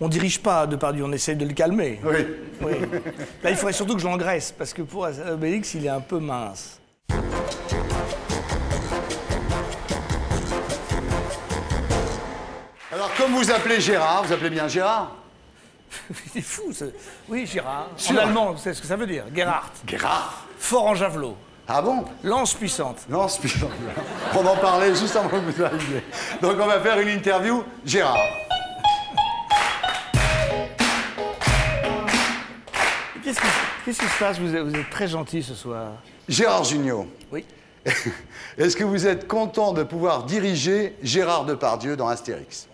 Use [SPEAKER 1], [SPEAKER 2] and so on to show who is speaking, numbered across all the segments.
[SPEAKER 1] On dirige pas Depardieu, on essaye de le calmer.
[SPEAKER 2] Oui.
[SPEAKER 1] Oui. Là, il faudrait surtout que je l'engraisse, parce que pour Obélix, il est un peu mince.
[SPEAKER 2] Alors, comme vous appelez Gérard, vous appelez bien Gérard?
[SPEAKER 1] C'est fou, ça. Oui, Gérard.
[SPEAKER 2] Sûr.
[SPEAKER 1] En allemand, vous savez ce que ça veut dire? Gerhard.
[SPEAKER 2] Gérard?
[SPEAKER 1] Fort en javelot.
[SPEAKER 2] Ah bon?
[SPEAKER 1] Lance puissante.
[SPEAKER 2] Non, c'est plus... On en parlait juste avant que vous arriviez. Donc, on va faire une interview. Gérard.
[SPEAKER 1] Qu'est-ce qui se passe? Vous êtes très gentil ce soir.
[SPEAKER 2] Gérard Jugnot.
[SPEAKER 1] Oui.
[SPEAKER 2] Est-ce que vous êtes content de pouvoir diriger Gérard Depardieu dans Astérix?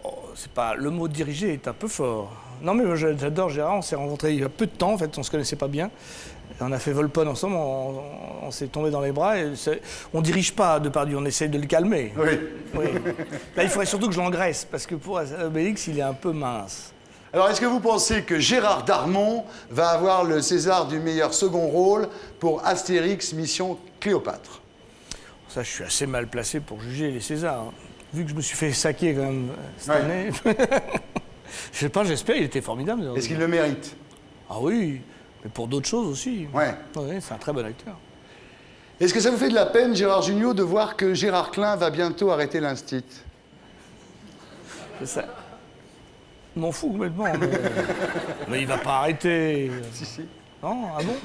[SPEAKER 1] Oh, c'est pas... Le mot diriger est un peu fort. Non, mais moi, j'adore Gérard. On s'est rencontrés il y a peu de temps, en fait. On se connaissait pas bien. Et on a fait Volpone ensemble. On s'est tombé dans les bras. Et on dirige pas Depardieu, on essaye de le calmer.
[SPEAKER 2] Oui.
[SPEAKER 1] Oui. Là, il faudrait surtout que je l'engraisse, parce que pour Obélix, il est un peu mince.
[SPEAKER 2] Alors, est-ce que vous pensez que Gérard Darmon va avoir le César du meilleur second rôle pour Astérix Mission Cléopâtre?
[SPEAKER 1] Ça, je suis assez mal placé pour juger les Césars. Hein. Vu que je me suis fait saquer quand même cette année. Je sais pas, j'espère, il était formidable.
[SPEAKER 2] Est-ce qu'il le mérite?
[SPEAKER 1] Ah oui, mais pour d'autres choses aussi.
[SPEAKER 2] Ouais.
[SPEAKER 1] Oui, c'est un très bon acteur.
[SPEAKER 2] Est-ce que ça vous fait de la peine, Gérard Jugnot, de voir que Gérard Klein va bientôt arrêter l'Instit?
[SPEAKER 1] C'est ça. Je m'en fous complètement. Mais il va pas arrêter.
[SPEAKER 2] Si, si.
[SPEAKER 1] Non, ah bon?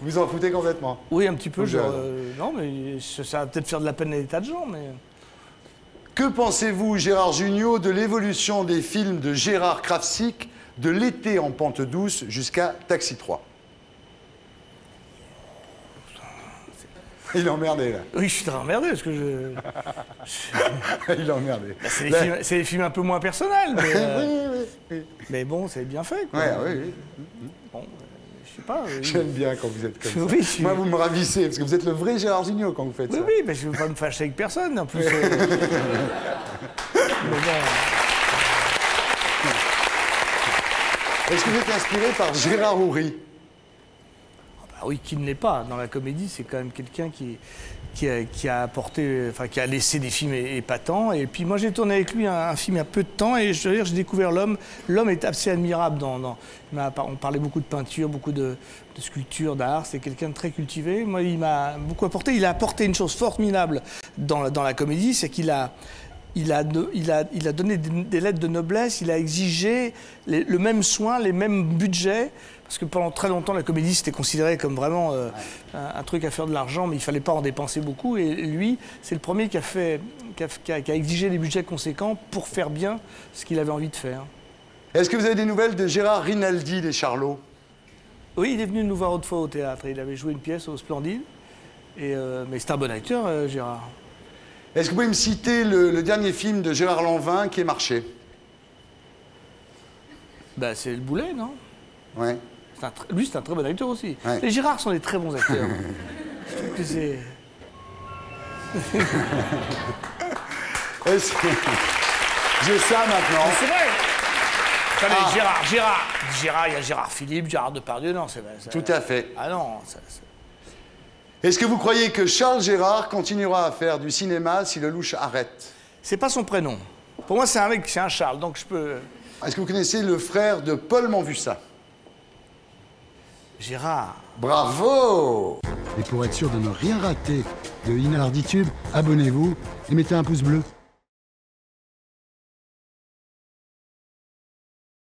[SPEAKER 2] Vous en foutez complètement?
[SPEAKER 1] Oui, un petit peu.
[SPEAKER 2] Genre,
[SPEAKER 1] non, mais ça va peut-être faire de la peine à des tas de gens, mais...
[SPEAKER 2] Que pensez-vous, Gérard Jugnot, de l'évolution des films de Gérard Kravsik de L'été en pente douce jusqu'à Taxi 3? Il est emmerdé, là.
[SPEAKER 1] Oui, je suis très emmerdé, parce que
[SPEAKER 2] Il est emmerdé.
[SPEAKER 1] c'est des films un peu moins personnels, mais...
[SPEAKER 2] Oui.
[SPEAKER 1] Mais bon, c'est bien fait, quoi.
[SPEAKER 2] Ouais, oui.
[SPEAKER 1] Bon, je sais pas...
[SPEAKER 2] J'aime bien quand vous êtes comme ça.
[SPEAKER 1] Oui,
[SPEAKER 2] Moi, vous me ravissez, parce que vous êtes le vrai Gérard Jugnot quand vous faites ça.
[SPEAKER 1] Oui, mais je ne veux pas me fâcher avec personne, en plus. Mais bon...
[SPEAKER 2] Est-ce que vous êtes inspiré par Gérard Houry?
[SPEAKER 1] Ah oui, qui ne l'est pas. Dans la comédie, c'est quand même quelqu'un qui a apporté, enfin, qui a laissé des films épatants. Et puis moi, j'ai tourné avec lui un film il y a peu de temps, et je veux dire, j'ai découvert l'homme. L'homme est assez admirable. On parlait beaucoup de peinture, beaucoup de sculpture, d'art. C'est quelqu'un de très cultivé. Moi, il m'a beaucoup apporté. Il a apporté une chose formidable dans la comédie, c'est qu'il a donné des lettres de noblesse, il a exigé le même soin, les mêmes budgets, parce que pendant très longtemps, la comédie, c'était considéré comme vraiment un truc à faire de l'argent, mais il ne fallait pas en dépenser beaucoup. Et lui, c'est le premier qui a exigé des budgets conséquents pour faire bien ce qu'il avait envie de faire.
[SPEAKER 2] Est-ce que vous avez des nouvelles de Gérard Rinaldi des Charlots?
[SPEAKER 1] Oui, il est venu nous voir autrefois au théâtre. Il avait joué une pièce au Splendide. Mais c'est un bon acteur, Gérard.
[SPEAKER 2] Est-ce que vous pouvez me citer le dernier film de Gérard Lanvin qui ait marché?
[SPEAKER 1] Bah, c'est Le Boulet, non?
[SPEAKER 2] Ouais.
[SPEAKER 1] Lui, c'est un très bon acteur aussi.
[SPEAKER 2] Ouais.
[SPEAKER 1] Les Gérard sont des très bons acteurs. Je trouve que c'est...
[SPEAKER 2] Est-ce que... J'ai ça maintenant.
[SPEAKER 1] C'est vrai. Attendez, Gérard, il y a Gérard Philippe, Gérard Depardieu, non, c'est vrai.
[SPEAKER 2] Tout à fait.
[SPEAKER 1] Ah non,
[SPEAKER 2] Est-ce que vous croyez que Charles Gérard continuera à faire du cinéma si Lelouch arrête?
[SPEAKER 1] c'est pas son prénom. Pour moi, c'est un mec, c'est un Charles, donc je peux...
[SPEAKER 2] Est-ce que vous connaissez le frère de Paul Manvussa?
[SPEAKER 1] Gérard.
[SPEAKER 2] Bravo!
[SPEAKER 3] Et pour être sûr de ne rien rater de Inarditube, abonnez-vous et mettez un pouce bleu.